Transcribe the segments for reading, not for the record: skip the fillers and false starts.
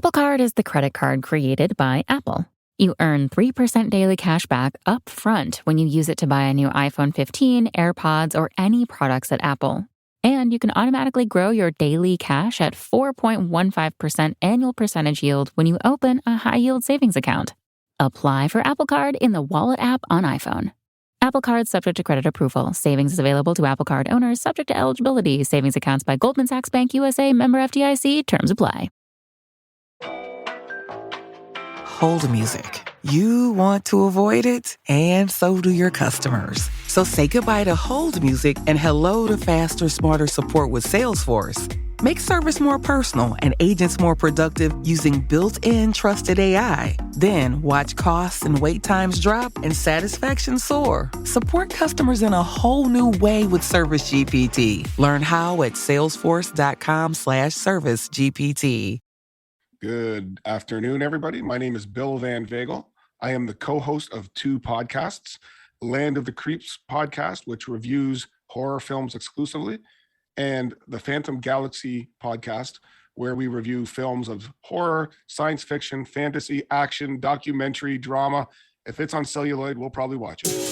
Apple Card is the credit card created by Apple. You earn 3% daily cash back up front when you use it to buy a new iPhone 15, AirPods, or any products at Apple. And you can automatically grow your daily cash at 4.15% annual percentage yield when you open a high-yield savings account. Apply for Apple Card in the Wallet app on iPhone. Apple Card subject to credit approval. Savings is available to Apple Card owners subject to eligibility. Savings accounts by Goldman Sachs Bank USA, member FDIC. Terms apply. Hold music. You want to avoid it, and so do your customers. So say goodbye to hold music and hello to faster, smarter support with Salesforce. Make service more personal and agents more productive using built-in trusted AI. Then watch costs and wait times drop and satisfaction soar. Support customers in a whole new way with Service GPT. Learn how at salesforce.com/servicegpt. Good afternoon, everybody. My name is Bill Van Veghel. I am the co-host of two podcasts, Land of the Creeps podcast, which reviews horror films exclusively, and the Phantom Galaxy podcast, where we review films of horror, science fiction, fantasy, action, documentary, drama. If it's on celluloid, we'll probably watch it.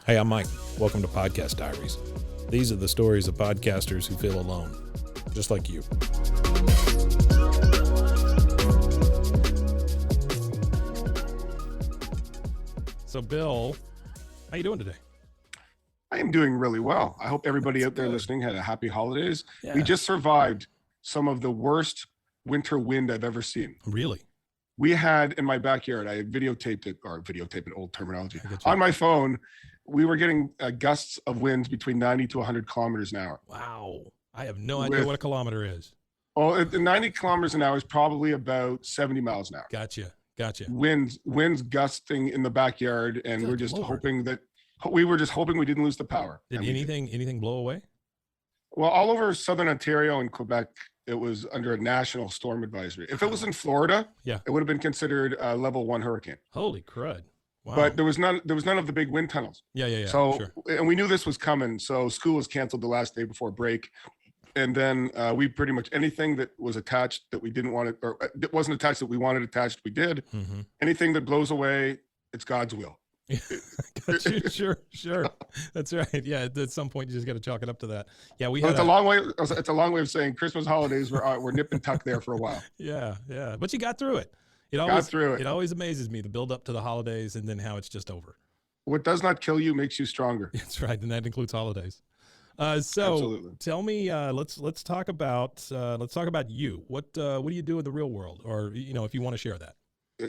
Hey, I'm Mike. Welcome to Podcast Diaries. These are the stories of podcasters who feel alone, just like you. So, Bill, how you doing today? I am doing really well. I hope everybody out there listening had a happy holidays. Yeah. We just survived some of the worst winter wind I've ever seen. Really? We had in my backyard, I videotaped it, old terminology, on my phone. We were getting gusts of winds between 90 to 100 kilometers an hour. Wow. I have no idea what a kilometer is. Well, 90 kilometers an hour is probably about 70 miles an hour. Gotcha. Winds gusting in the backyard, and we're just hoping we didn't lose the power. Did anything blow away? Well, all over southern Ontario and Quebec, it was under a national storm advisory. If it was in Florida, it would have been considered a level 1 hurricane. Holy crud. Wow. But there was none of the big wind tunnels. Yeah. So, sure. And we knew this was coming. So school was canceled the last day before break. And then we pretty much anything that was attached that we didn't want it, or it wasn't attached that we wanted attached, we did. Mm-hmm. Anything that blows away, it's God's will. Got you. Sure. That's right. Yeah. At some point, you just got to chalk it up to that. Yeah. It's a long way. It's a long way of saying Christmas holidays were nip and tuck there for a while. Yeah. But you got through it. It always amazes me, the build up to the holidays and then how it's just over. What does not kill you makes you stronger. That's right, and that includes holidays. So Absolutely. Tell me, let's talk about you. What do you do in the real world, or if you want to share that?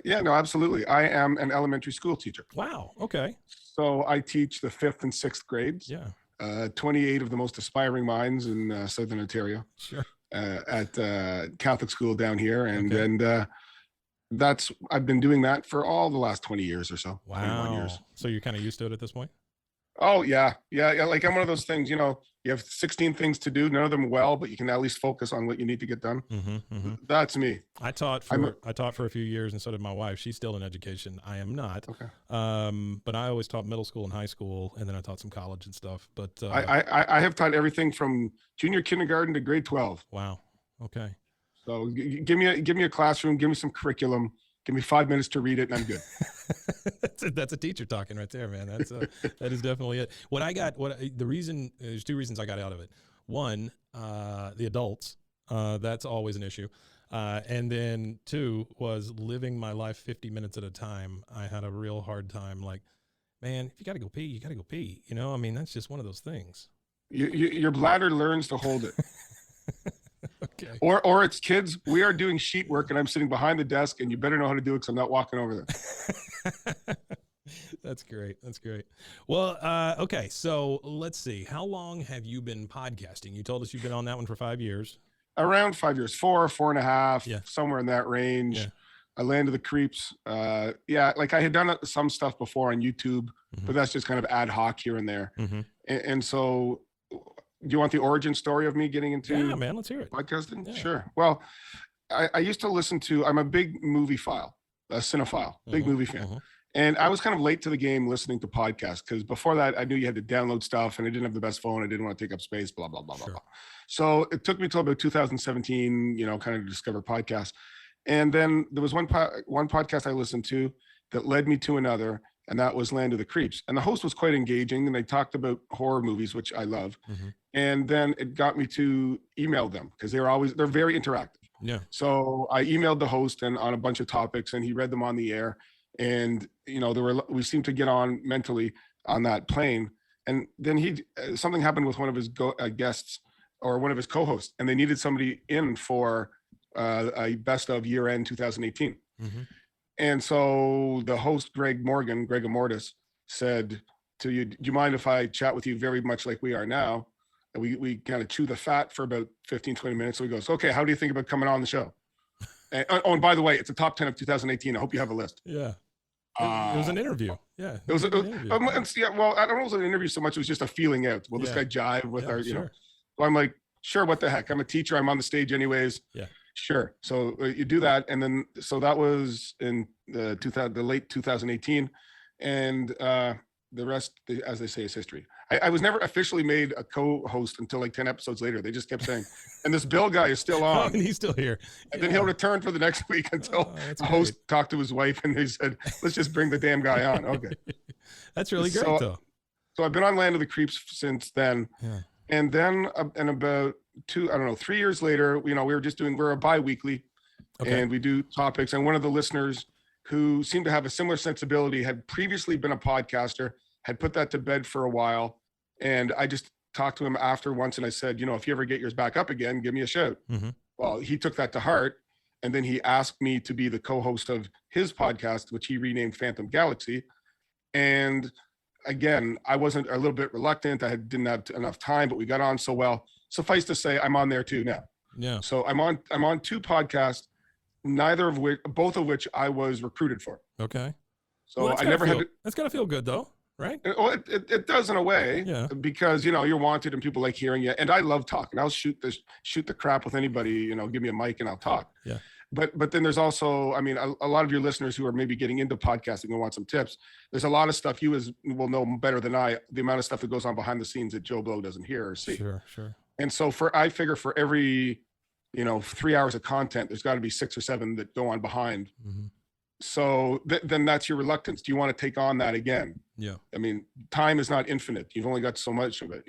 Yeah, no, absolutely. I am an elementary school teacher. Wow. Okay. So I teach the 5th and 6th grades. Yeah. 28 of the most aspiring minds in southern Ontario. Sure. At Catholic school down here, and I've been doing that for all the last 20 years or so. Wow. 21 years. So you're kind of used to it at this point? Oh, yeah. Like I'm one of those things, you have 16 things to do, none of them well, but you can at least focus on what you need to get done. Mm-hmm. That's me. I taught for a few years, and so did my wife. She's still in education. I am not. Okay. But I always taught middle school and high school, and then I taught some college and stuff. But I have taught everything from junior kindergarten to grade 12. Wow. Okay. So give me a classroom, give me some curriculum, give me 5 minutes to read it, and I'm good. That's a teacher talking right there, man. That is definitely it. There's two reasons I got out of it. One, the adults, that's always an issue. And then 2 was living my life 50 minutes at a time. I had a real hard time. Like, man, if you got to go pee, you got to go pee. That's just one of those things. Your bladder learns to hold it. Okay. Or it's kids. We are doing sheet work, and I'm sitting behind the desk, and you better know how to do it because I'm not walking over there. That's great. Well, okay. So let's see. How long have you been podcasting? You told us you've been on that one for 5 years. Around 5 years, 4.5, somewhere in that range. Yeah. I Land of the Creeps. Like I had done some stuff before on YouTube, but that's just kind of ad hoc here and there. Mm-hmm. And so, do you want the origin story of me getting into? Yeah, man, let's hear it. Podcasting? Yeah. Sure. Well, I used to listen to. I'm a big movie file. a cinephile, big movie fan. And I was kind of late to the game listening to podcasts because before that, I knew you had to download stuff and I didn't have the best phone. I didn't want to take up space, blah, blah, blah, blah, blah. So it took me till about 2017, kind of to discover podcasts. And then there was one podcast I listened to that led me to another, and that was Land of the Creeps. And the host was quite engaging, and they talked about horror movies, which I love. And then it got me to email them because they're very interactive. Yeah. So I emailed the host and on a bunch of topics, and he read them on the air. And we seemed to get on mentally on that plane. And then something happened with one of his guests or one of his co-hosts, and they needed somebody in for a best of year end 2018. And so the host, Greg Immortus, said to you, do you mind if I chat with you very much like we are now? And we kind of chew the fat for about 15, 20 minutes. So he goes, okay, how do you think about coming on the show? And by the way, it's a top 10 of 2018. I hope you have a list. Yeah. It was an interview. Yeah. It was an interview. Well, I don't know if it was an interview so much. It was just a feeling out. Will this guy jive with our, So I'm like, sure, what the heck? I'm a teacher. I'm on the stage anyways. Yeah. Sure. So you do that. And then, so that was in the late 2018. And the rest, as they say, is history. I was never officially made a co-host until like 10 episodes later. They just kept saying, and this Bill guy is still on. Oh, and he's still here. And then he'll return for the next week until the host talked to his wife and he said, let's just bring the damn guy on. Okay. That's really great though. So I've been on Land of the Creeps since then. Yeah. And then and about 3 years later, we're a bi-weekly and we do topics. And one of the listeners who seemed to have a similar sensibility had previously been a podcaster, had put that to bed for a while. And I just talked to him after once and I said, if you ever get yours back up again, give me a shout. Well, he took that to heart. And then he asked me to be the co-host of his podcast, which he renamed Phantom Galaxy. And again, I wasn't a little bit reluctant. I didn't have enough time, but we got on so well. Suffice to say, I'm on there too now. Yeah. So I'm on two podcasts, both of which I was recruited for. Okay. So I never had to. That's gotta feel good though, right? It does in a way, because you're wanted and people like hearing you. And I love talking. I'll shoot the crap with anybody. Give me a mic and I'll talk. Yeah. But then there's also, a lot of your listeners who are maybe getting into podcasting and want some tips. There's a lot of stuff you will know better than I. The amount of stuff that goes on behind the scenes that Joe Blow doesn't hear or see. Sure. And so I figure for every 3 hours of content, there's got to be 6 or 7 that go on behind. So then that's your reluctance. Do you want to take on that again? Yeah. Time is not infinite. You've only got so much of it,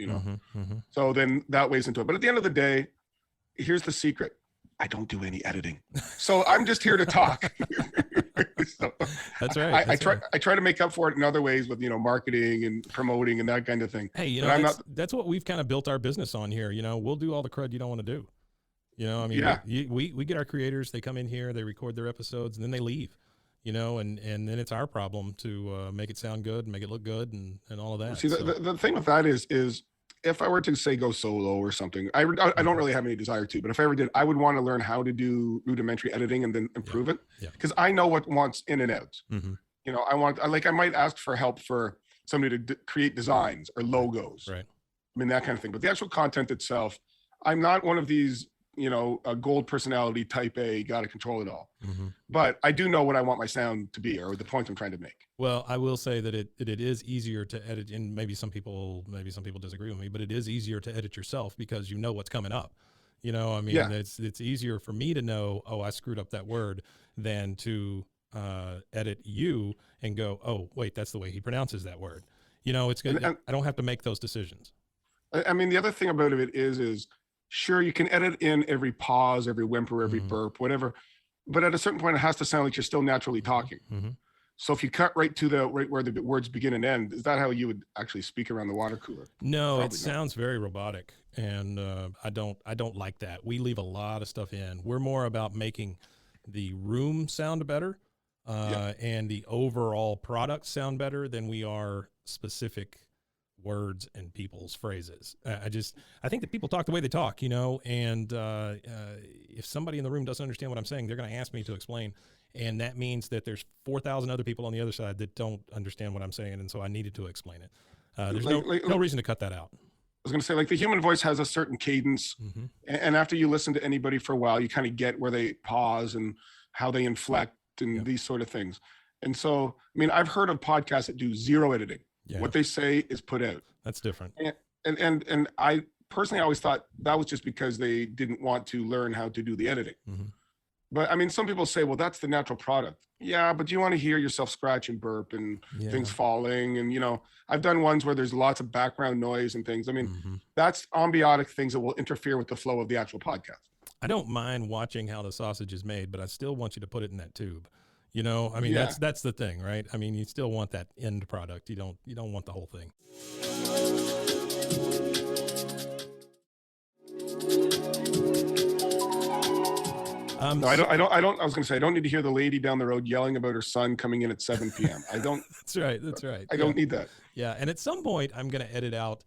So then that weighs into it. But at the end of the day, here's the secret. I don't do any editing. So I'm just here to talk. So that's right. I try to make up for it in other ways with, marketing and promoting and that kind of thing. Hey, that's what we've kind of built our business on here. We'll do all the crud you don't want to do. We get our creators, they come in here, they record their episodes and then they leave. And then it's our problem to make it sound good, make it look good, and all of that. See, the thing with that is if I were to say go solo or something, I don't really have any desire to, but if I ever did, I would want to learn how to do rudimentary editing and then improve it. Because I know what wants in and out. I might ask for help for somebody to create designs or logos, right? That kind of thing. But the actual content itself, I'm not one of these a gold personality type A, got to control it all. But I do know what I want my sound to be or the point I'm trying to make. Well, I will say that it is easier to edit, and maybe some people disagree with me, but it is easier to edit yourself because you know what's coming up. It's easier for me to know, I screwed up that word than to edit you and go, oh, wait, that's the way he pronounces that word. It's good. I don't have to make those decisions. The other thing about it is sure, you can edit in every pause, every whimper, every burp, whatever. But at a certain point, it has to sound like you're still naturally talking. So if you cut right where the words begin and end, is that how you would actually speak around the water cooler? No, it sounds very robotic, and I don't like that. We leave a lot of stuff in. We're more about making the room sound better and the overall product sound better than we are specific words and people's phrases. I think that people talk the way they talk, and if somebody in the room doesn't understand what I'm saying, they're going to ask me to explain. And that means that there's 4,000 other people on the other side that don't understand what I'm saying. And so I needed to explain it. There's no reason to cut that out. I was going to say, the human voice has a certain cadence. And after you listen to anybody for a while, you kind of get where they pause and how they inflect. and these sort of things. And so, I mean, I've heard of podcasts that do zero editing. Yeah. What they say is put out. That's different. And I personally always thought that was just because they didn't want to learn how to do the editing. Mm-hmm. But I mean, some people say, well, that's the natural product. Yeah, but you want to hear yourself scratch and burp and things falling. And, you know, I've done ones where there's lots of background noise and things. I mean, that's ambiotic things that will interfere with the flow of the actual podcast. I don't mind watching how the sausage is made, but I still want you to put it in that tube. You know, I mean, that's the thing, right? I mean, you still want that end product. You don't want the whole thing. No, I don't. I was going to say, I don't need to hear the lady down the road yelling about her son coming in at 7 p.m. I don't. That's right. I don't need that. Yeah. And at some point I'm going to edit out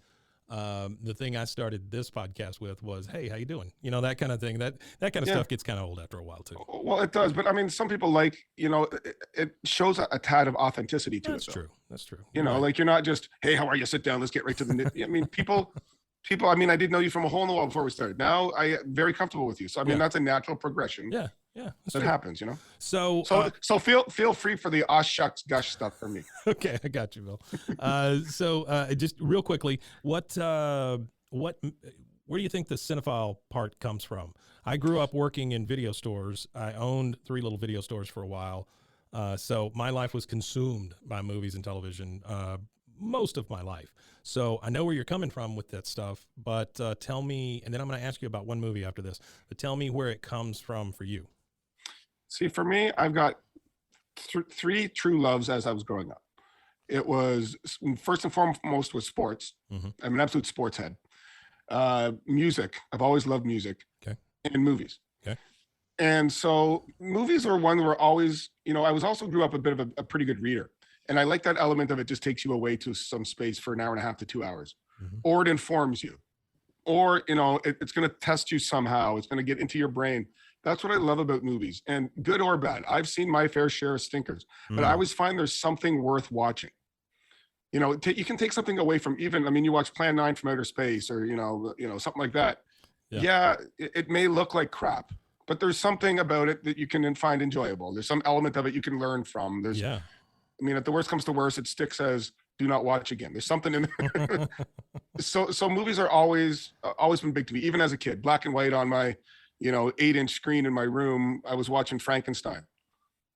the thing I started this podcast with was, hey, how you doing? You know, that kind of thing. That kind of stuff gets kind of old after a while too. Well, it does. But I mean, some people like, you know, it shows a tad of authenticity to it. That's true. You know, like you're not just, hey, how are you? Sit down. Let's get right to the I mean, people, I mean, I didn't know you from a hole in the wall before we started. Now I am very comfortable with you. So, I mean, that's a natural progression. Yeah. That happens, you know? So feel free for the shucks gush stuff from me. Okay. I got you, Bill. So just real quickly, where do you think the cinephile part comes from? I grew up working in video stores. I owned 3 little video stores for a while. So my life was consumed by movies and television, most of my life. So I know where you're coming from with that stuff, but tell me, and then I'm going to ask you about one movie after this, but tell me where it comes from for you. See, for me, I've got 3 true loves as I was growing up. It was, first and foremost, was sports. I'm an absolute sports head. Music. I've always loved music. Okay. And movies. Okay. And so movies are one where always, you know, I was also grew up a bit of a pretty good reader. And I like that element of it just takes you away to some space for an hour and a half to 2 hours, or it informs you, or, you know, it's going to test you somehow. It's going to get into your brain. That's what I love about movies, and good or bad. I've seen my fair share of stinkers, but I always find there's something worth watching. You know, you can take something away from even, I mean, you watch Plan 9 from Outer Space, or, you know, something like that. Yeah, it may look like crap, but there's something about it that you can find enjoyable. There's some element of it you can learn from. There's, I mean, if the worst comes to worst, it sticks as do not watch again. There's something in there. So movies are always been big to me, even as a kid. Black and white on my, you know, 8-inch screen in my room. I was watching Frankenstein.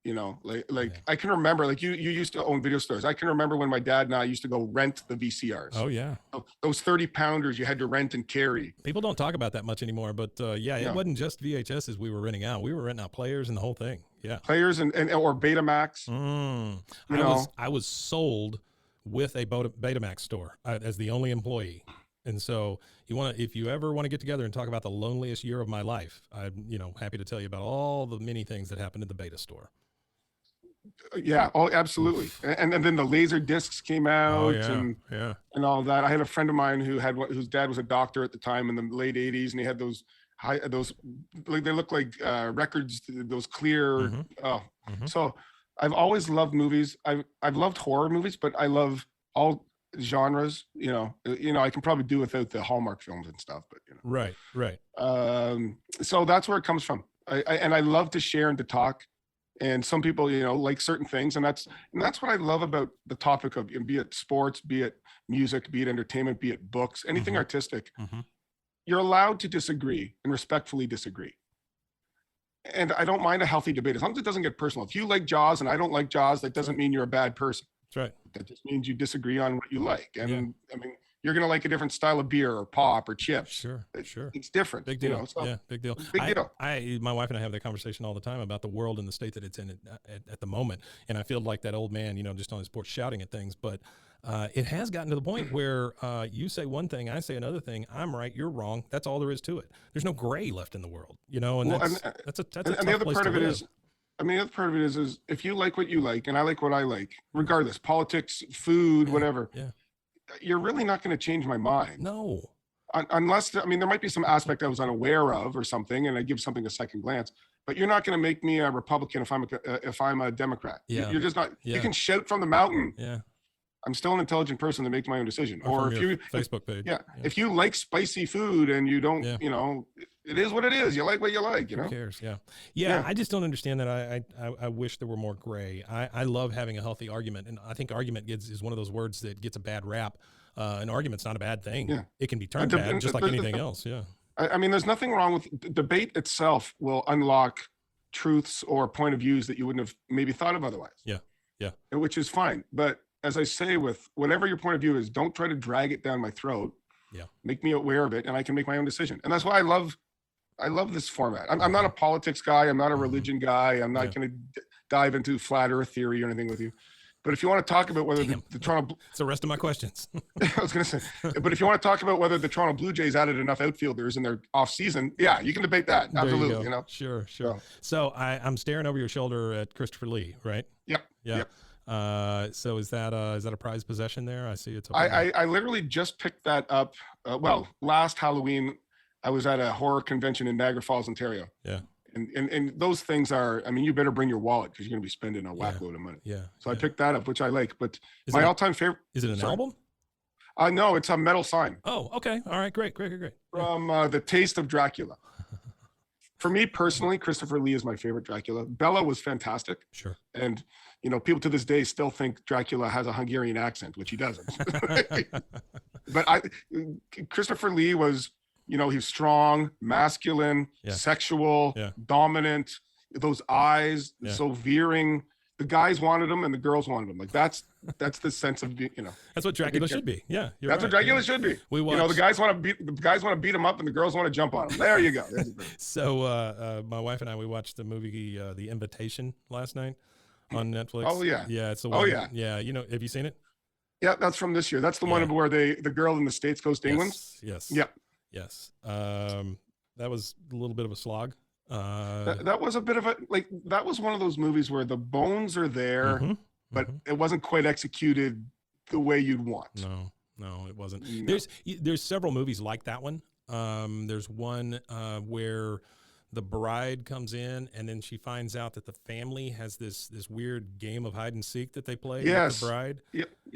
You know, like I can remember, like you used to own video stores. I can remember when my dad and I used to go rent the VCRs. Oh yeah. Those 30-pounders you had to rent and carry. People don't talk about that much anymore, but it wasn't just VHSs we were renting out. We were renting out players and the whole thing. Yeah. Players and or Betamax. I was sold with a Betamax store as the only employee. And so if you ever want to get together and talk about the loneliest year of my life, I'm, you know, happy to tell you about all the many things that happened at the Beta store. Yeah. Oh, absolutely. And then the laser discs came out and all that. I had a friend of mine whose dad was a doctor at the time in the late 80s, and he had those like they look like records, those clear. So I've always loved movies. I've loved horror movies, but I love all genres. You know, I can probably do without the Hallmark films and stuff, but you know. Right. So that's where it comes from. I love to share and to talk. And some people, you know, like certain things, and that's what I love about the topic of, be it sports, be it music, be it entertainment, be it books, anything artistic. You're allowed to disagree and respectfully disagree. And I don't mind a healthy debate as long as it doesn't get personal. If you like Jaws and I don't like Jaws, that doesn't mean you're a bad person. That's right. That just means you disagree on what you like. And I mean, you're going to like a different style of beer or pop or chips. Sure. It's different. Big deal. You know, so big deal. Big deal. My wife and I have that conversation all the time about the world and the state that it's in at the moment. And I feel like that old man, you know, just on his porch shouting at things. But it has gotten to the point where you say one thing, I say another thing. I'm right, you're wrong. That's all there is to it. There's no gray left in the world, you know. And that's a tough the other part of it is, I mean, the other part of it is if you like what you like and I like what I like, regardless, politics, food, whatever. Yeah. You're really not going to change my mind. No. Unless, I mean, there might be some aspect I was unaware of or something, and I give something a second glance, but you're not going to make me a Republican if I'm a Democrat. Yeah. You're just not, you can shout from the mountain. Yeah. I'm still an intelligent person that makes my own decision. Or if you Facebook page. Yeah. If you like spicy food and you don't, you know, it is what it is. You like what you like, you know? Who cares? Yeah. I just don't understand that. I wish there were more gray. I love having a healthy argument. And I think argument is one of those words that gets a bad rap. An argument's not a bad thing. Yeah. It can be turned bad just like anything else. Yeah. I mean, there's nothing wrong with debate itself will unlock truths or point of views that you wouldn't have maybe thought of otherwise. Yeah. Which is fine. But as I say, with whatever your point of view is, don't try to drag it down my throat. Yeah. Make me aware of it, and I can make my own decision. And that's why I love this format. I'm not a politics guy. I'm not a religion guy. I'm not going to dive into flat earth theory or anything with you. But if you want to talk about whether the Toronto... It's the rest of my questions. I was going to say, but if you want to talk about whether the Toronto Blue Jays added enough outfielders in their off season, yeah, you can debate that. Absolutely. You know? Sure. So I'm staring over your shoulder at Christopher Lee, right? Yep. Yeah. So is that a prized possession there? I see it's. I literally just picked that up. Last Halloween, I was at a horror convention in Niagara Falls, Ontario. Yeah. And those things are, I mean, you better bring your wallet because you're going to be spending a whack load of money. Yeah. So I picked that up, which I like. But my all-time favorite. Is it an album? No, it's a metal sign. Oh, okay. All right. Great. From The Taste of Dracula. For me personally, Christopher Lee is my favorite Dracula. Bela was fantastic. Sure. And, you know, people to this day still think Dracula has a Hungarian accent, which he doesn't. But Christopher Lee was, you know, he's strong, masculine, sexual, dominant, those eyes, so veering. The guys wanted him and the girls wanted him. Like that's the sense of, you know. That's what Dracula should be. Yeah. That's what Dracula should be. You know, the guys want to beat him up and the girls want to jump on him. There you go. So my wife and I, we watched the movie The Invitation last night on Netflix. Oh yeah. Yeah, it's the one. Oh yeah. Yeah, you know, have you seen it? Yeah, that's from this year. That's the one where the girl in the States goes to England. Yes. Yeah. Yes. That was a little bit of a slog. That was a bit of that was one of those movies where the bones are there, but it wasn't quite executed the way you'd want. No, it wasn't. No. There's several movies like that one. There's one where the bride comes in and then she finds out that the family has this weird game of hide and seek that they play with the bride.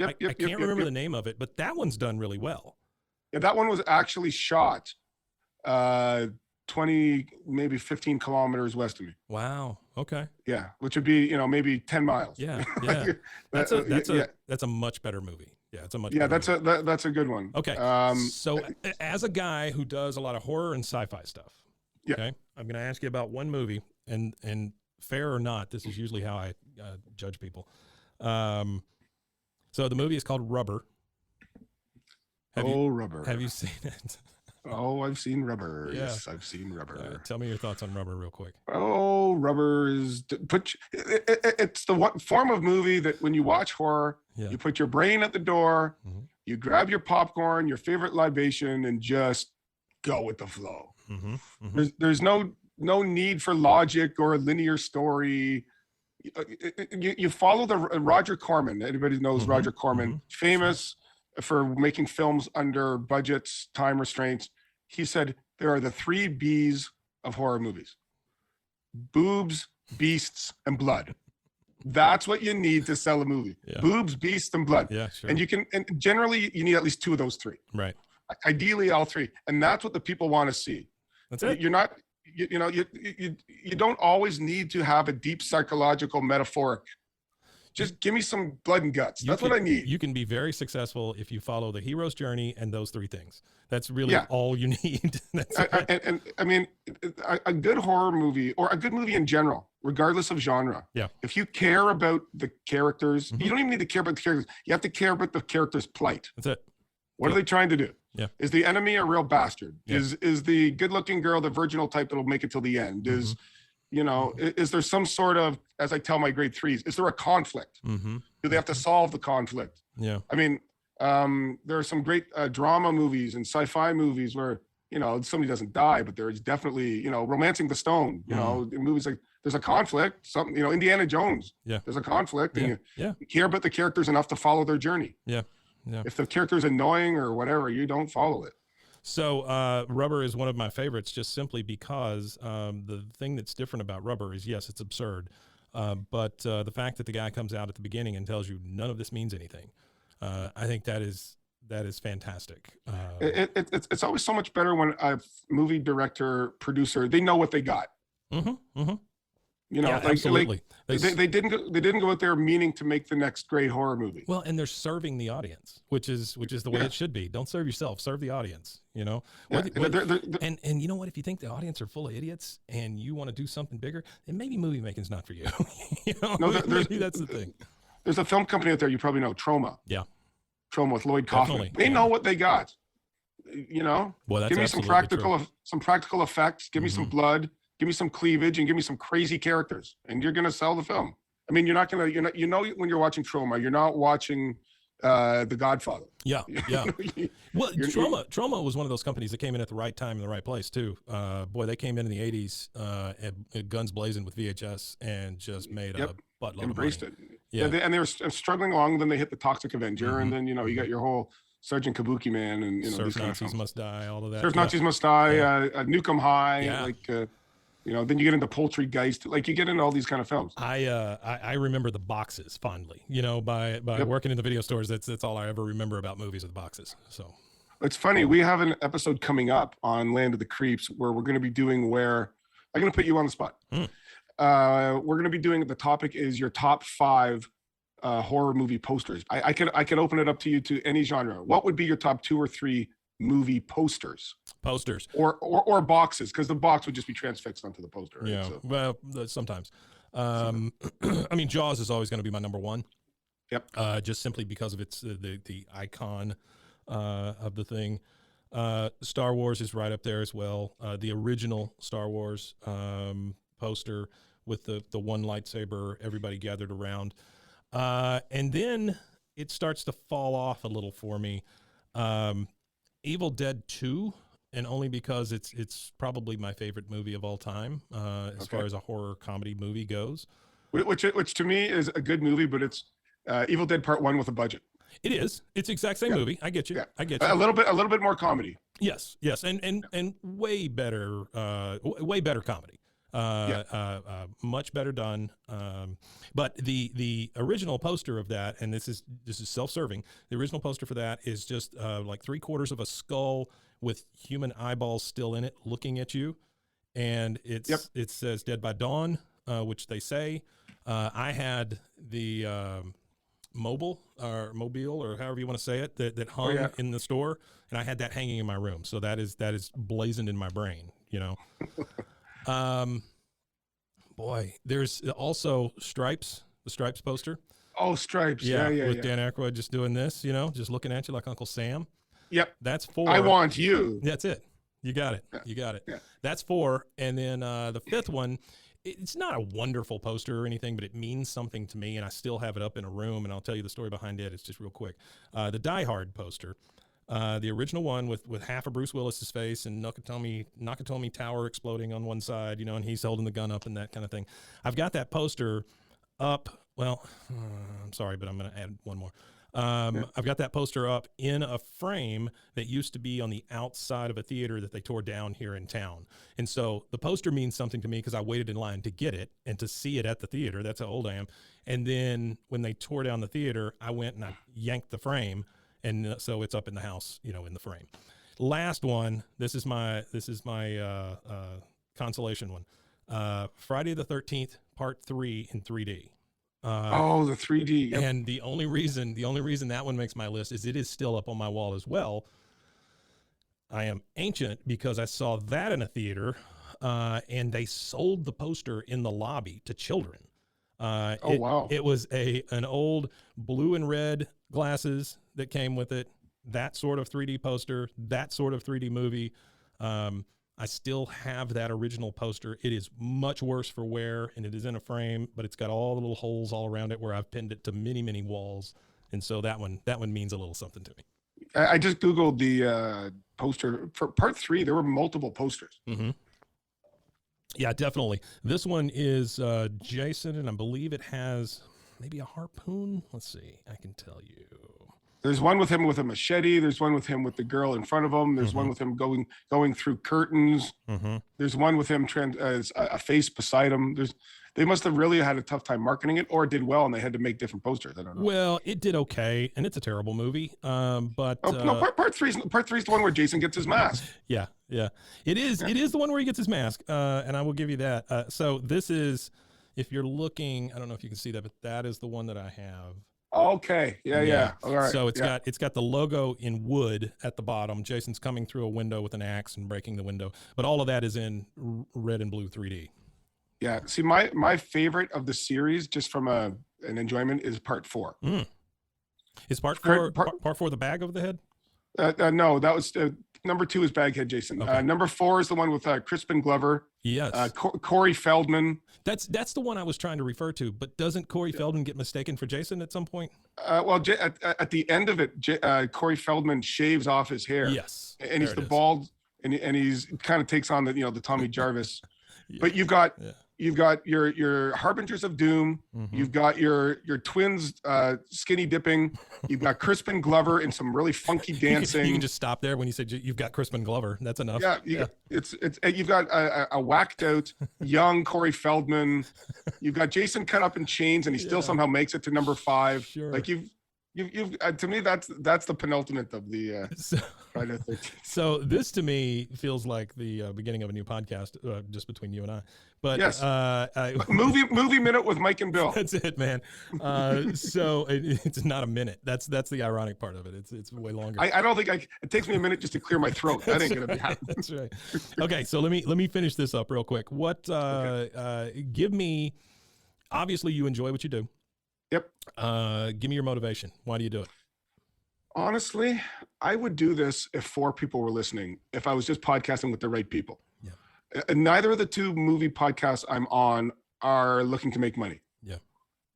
I can't remember the name of it, but that one's done really well. Yeah, that one was actually shot 20, maybe 15 kilometers west of me. Wow. Okay. Yeah, which would be, you know, maybe 10 miles. Yeah. That's a much better movie. Yeah, it's a much better movie. That's a good one. Okay. So as a guy who does a lot of horror and sci-fi stuff, okay, I'm going to ask you about one movie, and fair or not, this is usually how I judge people. So the movie is called Rubber. Rubber. Have you seen it? Oh, I've seen Rubber. Yeah. Yes, I've seen Rubber. Tell me your thoughts on Rubber real quick. Oh, Rubber is it's the one form of movie that when you watch horror, you put your brain at the door, you grab your popcorn, your favorite libation, and just go with the flow. There's no need for logic or a linear story. You follow the Roger Corman. Everybody knows Roger Corman, famous for making films under budgets, time restraints. He said there are the 3 B's of horror movies: boobs, beasts, and blood. That's what you need to sell a movie. Boobs, beasts, and blood. Yeah, sure. And generally you need at least 2 of those 3. Right. Ideally all 3. And that's what the people want to see. That's it. You're not, you don't always need to have a deep psychological metaphoric. Just give me some blood and guts. That's what I need. You can be very successful if you follow the hero's journey and those 3 things. That's really all you need. And I mean, a good horror movie or a good movie in general, regardless of genre. Yeah. If you care about the characters, you don't even need to care about the characters. You have to care about the character's plight. That's it. What are they trying to do? Yeah. Is the enemy a real bastard? Yeah. Is the good-looking girl the virginal type that'll make it till the end? Is is there some sort of, as I tell my grade 3s, is there a conflict? Do they have to solve the conflict? Yeah. I mean, there are some great drama movies and sci-fi movies where, you know, somebody doesn't die, but there's definitely, you know, Romancing the Stone, you know, movies like there's a conflict, something, you know, Indiana Jones, there's a conflict, and you care about the characters enough to follow their journey. Yeah. If the character is annoying or whatever, you don't follow it. So Rubber is one of my favorites just simply because the thing that's different about Rubber is, yes, it's absurd. But the fact that the guy comes out at the beginning and tells you none of this means anything, I think that is that is fantastic. It's always so much better when a movie director, producer, they know what they got. Mm-hmm, mm-hmm. You know, Yeah, absolutely. They didn't go out there meaning to make the next great horror movie. Well, and they're serving the audience, which is the way it should be. Don't serve yourself, serve the audience, you know. Yeah. And you know what? If you think the audience are full of idiots and you want to do something bigger, then maybe movie making's not for you. You know, no, maybe that's the thing. There's a film company out there you probably know, Troma. Yeah. Troma with Lloyd Kaufman. Definitely, They know what they got. You know, well, that's give me some practical effects, give me some blood, give me some cleavage, and give me some crazy characters, and you're gonna sell the film. I mean, you're not when you're watching Troma, you're not watching The Godfather. Yeah, yeah. Well, Troma was one of those companies that came in at the right time in the right place too. Boy, they came in the '80s, and guns blazing with VHS, and just made a buttload embraced of money. it. Yeah, they were struggling along. Then they hit the Toxic Avenger, and then you got your whole Sergeant Kabuki Man, and Surf Nazis Must Die, all of that. Surf Nazis Must Die, Nuke 'Em High, Yeah. Then you get into Poultrygeist, like you get into all these kind of films. I remember the boxes fondly, by working in the video stores. That's all I ever remember about movies, are the boxes. So it's funny. We have an episode coming up on Land of the Creeps where we're going to be doing I'm going to put you on the spot. We're going to be doing, the topic is your top 5 horror movie posters. I could open it up to you to any genre. What would be your top 2 or 3 movie posters or boxes, because the box would just be transfixed onto the poster, right? Yeah, well, sometimes I mean, Jaws is always going to be my number one. Just simply because of its the icon of the thing. Star Wars is right up there as well. The original Star Wars poster with the one lightsaber, everybody gathered around, and then it starts to fall off a little for me. Evil Dead 2, and only because it's probably my favorite movie of all time, as far as a horror comedy movie goes. Which to me is a good movie, but it's Evil Dead Part 1 with a budget. It is. It's the exact same movie. I get you. Yeah. I get you. A little bit more comedy. Yes, and way better comedy. Much better done. But the original poster of that, and this is self-serving. The original poster for that is just like 3/4 of a skull with human eyeballs still in it, looking at you, and it says "Dead by Dawn," which they say. I had the mobile or however you want to say it that hung in the store, and I had that hanging in my room. So that is blazoned in my brain. Boy, there's also Stripes, the Stripes poster. Oh, Stripes. With Dan Aykroyd just doing this, just looking at you like Uncle Sam. Yep. That's 4. I Want You. That's it. You got it. You got it. Yeah. That's 4. And then the 5th one, it's not a wonderful poster or anything, but it means something to me, and I still have it up in a room, and I'll tell you the story behind it. It's just real quick. The Die Hard poster. The original one with half of Bruce Willis's face and Nakatomi Tower exploding on one side, and he's holding the gun up and that kind of thing. I've got that poster up. Well, I'm sorry, but I'm going to add one more. I've got that poster up in a frame that used to be on the outside of a theater that they tore down here in town. And so the poster means something to me because I waited in line to get it and to see it at the theater. That's how old I am. And then when they tore down the theater, I went and I yanked the frame. And so it's up in the house, in the frame. Last one. This is my consolation one. Friday the 13th, Part 3 in 3D. The 3D. Yep. And the only reason that one makes my list is it is still up on my wall as well. I am ancient because I saw that in a theater, and they sold the poster in the lobby to children. Wow! It was an old blue and red glasses that came with it. That sort of 3D poster, that sort of 3D movie. I still have that original poster. It is much worse for wear, and it is in a frame, but it's got all the little holes all around it where I've pinned it to many, many walls. And so that one means a little something to me. I just Googled the poster for Part 3. There were multiple posters. Mm-hmm. Yeah, definitely. This one is Jason, and I believe it has maybe a harpoon. Let's see. I can tell you. There's one with him with a machete. There's one with him with the girl in front of him. There's one with him going through curtains. There's one with him a face beside him. They must have really had a tough time marketing it, or did well and they had to make different posters. I don't know. Well, it did okay, and it's a terrible movie. But no, part three's the one where Jason gets his mask. Yeah, it is. Yeah. It is the one where he gets his mask, and I will give you that. So this is, if you're looking, I don't know if you can see that, but that is the one that I have. Okay. Yeah. All right. So it's got the logo in wood at the bottom. Jason's coming through a window with an axe and breaking the window, but all of that is in red and blue 3D. Yeah. See, my favorite of the series, just from an enjoyment, is part 4. Is part 4 part 4 the bag over the head? No, that was number 2 is Baghead Jason. Okay. Number 4 is the one with Crispin Glover. Yes. Corey Feldman. That's the one I was trying to refer to. But doesn't Corey Feldman get mistaken for Jason at some point? Well, at the end of it, Corey Feldman shaves off his hair. Yes. And he's the bald, and he's kind of takes on the Tommy Jarvis. Yeah. But you've got your Harbingers of Doom. Mm-hmm. You've got your twins skinny dipping. You've got Crispin Glover in some really funky dancing. You can just stop there when you said you've got Crispin Glover. That's enough. Yeah, you've got a whacked out young Corey Feldman. You've got Jason cut up in chains, and he still somehow makes it to number 5. Sure. Like you've to me that's the penultimate of the Friday the 13th. So this to me feels like the beginning of a new podcast, just between you and I. But yes, movie minute with Mike and Bill. That's it, man. So it's not a minute. That's the ironic part of it. It's way longer. I don't think it takes me a minute just to clear my throat. That ain't gonna be happening. That's right. Okay, so let me finish this up real quick. What give me? Obviously, you enjoy what you do. Yep. Give me your motivation. Why do you do it? Honestly, I would do this if 4 people were listening, if I was just podcasting with the right people. Yeah. And neither of the 2 movie podcasts I'm on are looking to make money. Yeah.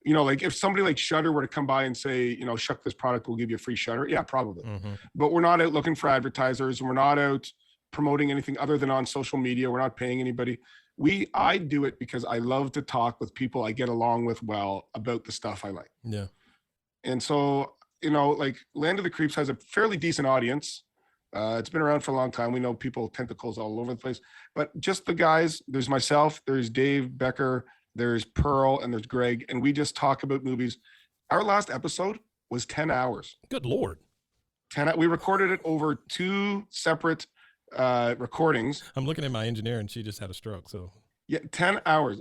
Like if somebody like Shudder were to come by and say, shuck this product, we'll give you a free Shudder. Yeah, probably. Mm-hmm. But we're not out looking for advertisers. We're not out promoting anything other than on social media. We're not paying anybody. I do it because I love to talk with people I get along with well about the stuff I like. Yeah. And so, like Land of the Creeps has a fairly decent audience. It's been around for a long time. We know people, tentacles all over the place, but just the guys, there's myself, there's Dave Becker, there's Pearl, and there's Greg. And we just talk about movies. Our last episode was 10 hours. Good Lord. We recorded it over 2 separate recordings. I'm looking at my engineer and she just had a stroke. So yeah, 10 hours.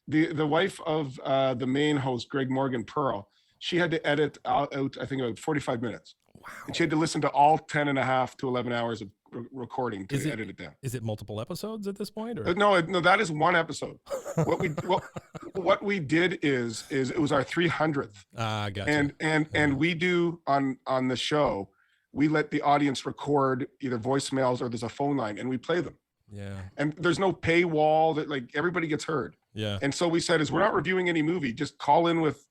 The wife of the main host, Greg Morgan, Pearl, she had to edit out I think about 45 minutes. Wow. And she had to listen to all 10 and a half to 11 hours of recording to edit it down. Is it multiple episodes at this point? Or? No, that is one episode. What we did is it was our 300th. Gotcha. And we do on the show, we let the audience record either voicemails or there's a phone line and we play them. Yeah. And there's no paywall that like everybody gets heard. Yeah. And so we said we're not reviewing any movie. Just call in with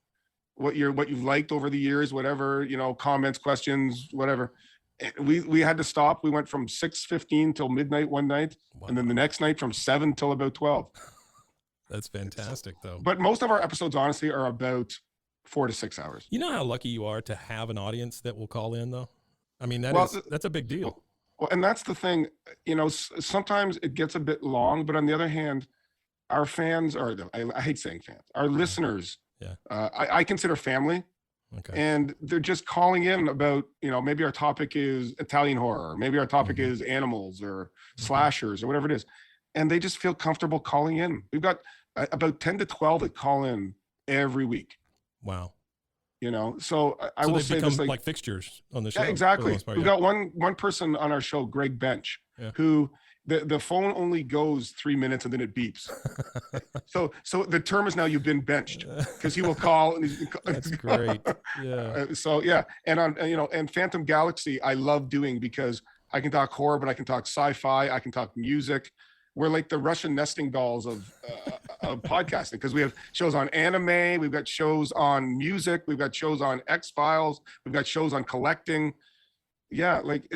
what you've liked over the years, whatever, comments, questions, whatever. And we had to stop. We went from 6:15 till midnight one night. Wow. And then the next night from 7 till about 12. That's fantastic though. But most of our episodes honestly are about 4 to 6 hours. You know how lucky you are to have an audience that will call in though? I mean, that's a big deal. Well, and that's the thing, sometimes it gets a bit long, but on the other hand, our fans I hate saying fans, our listeners, I consider family. Okay. And they're just calling in about, maybe our topic is Italian horror, maybe our topic is animals or slashers or whatever it is. And they just feel comfortable calling in. We've got about 10 to 12 that call in every week. Wow. So I will say this like fixtures on the show. Yeah, exactly. We've got one person on our show, Greg Bench, who the phone only goes 3 minutes and then it beeps. so the term is now you've been benched because he will call. That's great. Yeah. And on and Phantom Galaxy, I love doing because I can talk horror, but I can talk sci-fi, I can talk music. We're like the Russian nesting dolls of podcasting because we have shows on anime, we've got shows on music, we've got shows on X-Files, we've got shows on collecting. Yeah, like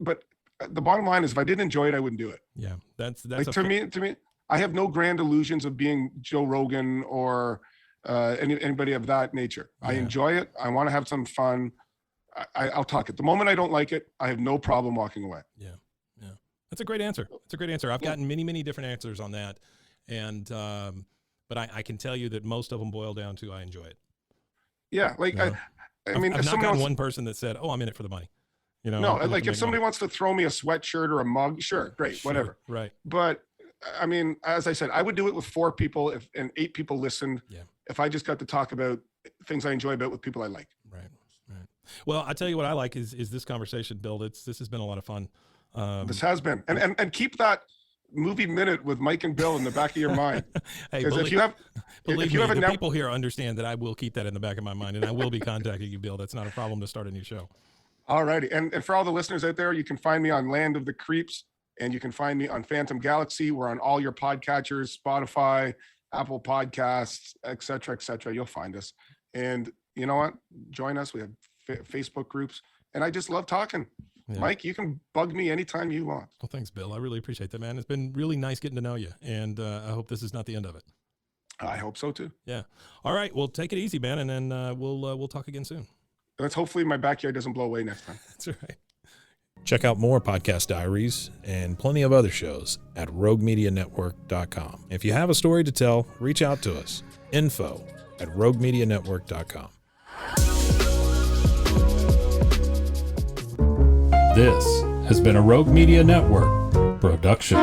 but the bottom line is if I didn't enjoy it, I wouldn't do it. Yeah, that's like, to me, I have no grand illusions of being Joe Rogan or anybody of that nature. Yeah. I enjoy it. I want to have some fun. I'll talk it. The moment I don't like it, I have no problem walking away. Yeah. That's a great answer. I've gotten many, many different answers on that. And but I can tell you that most of them boil down to I enjoy it. Yeah, like You know? I mean, I've if not somebody gotten wants, one person that said, "Oh, I'm in it for the money." You know, no, I'm in it like to if make somebody money. wants to throw me a sweatshirt or a mug, sure, great, Sure, whatever. right? But I mean, as I said, I would do it with 4 people if and 8 people listened. Yeah. If I just got to talk about things I enjoy about with people I like. Right. Well, I tell you what I like is this conversation, Bill. This has been a lot of fun. This has been, and keep that movie minute with Mike and Bill in the back of your mind. Hey, Because if you have the a people here understand that I will keep that in the back of my mind, and I will be contacting you, Bill. That's not a problem to start a new show. all righty, and for all the listeners out there, you can find me on Land of the Creeps, and you can find me on Phantom Galaxy. We're on all your podcatchers, Spotify, Apple Podcasts, etc., etc. You'll find us, and you know what? Join us. We have Facebook groups, and I just love talking. Yeah. Mike, you can bug me anytime you want. Well, thanks, Bill. I really appreciate that, man. It's been really nice getting to know you, and I hope this is not the end of it. I hope so too. Yeah. All right. Well, take it easy, man, and then we'll talk again soon. Let's hopefully my backyard doesn't blow away next time. That's right. Check out more Podcast Diaries and plenty of other shows at roguemedianetwork.com. If you have a story to tell, reach out to us. info@roguemedianetwork.com. This has been a Rogue Media Network production.